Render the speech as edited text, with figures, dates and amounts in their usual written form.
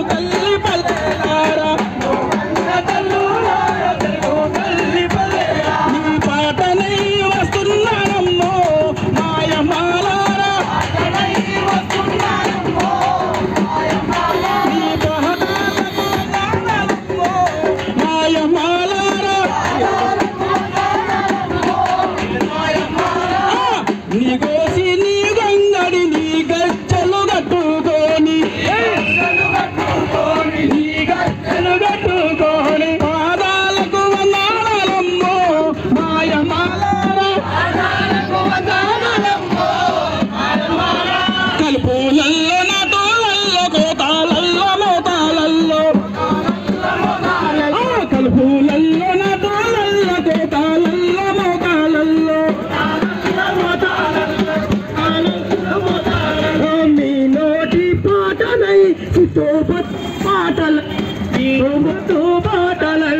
తల్లి పల్లెలారా నీ పాటనై వస్తున్నానమ్మో మాయమాలారా నీ పాటలకు నానమ్మో మాయమాలారా నీ గోసి నీ గంగడి నీ గజ్జలు కట్టుకొని పాదాలకు వందనాలమ్మో మాయమాలారా కలుపులల్లో నటులల్లో కోతాలల్లో మోతాలల్లో కలుపులల్లో నటులల్లో కోతాలల్లో మోతాలల్లో మీ నోటి పాటలై పాటలు పాటలు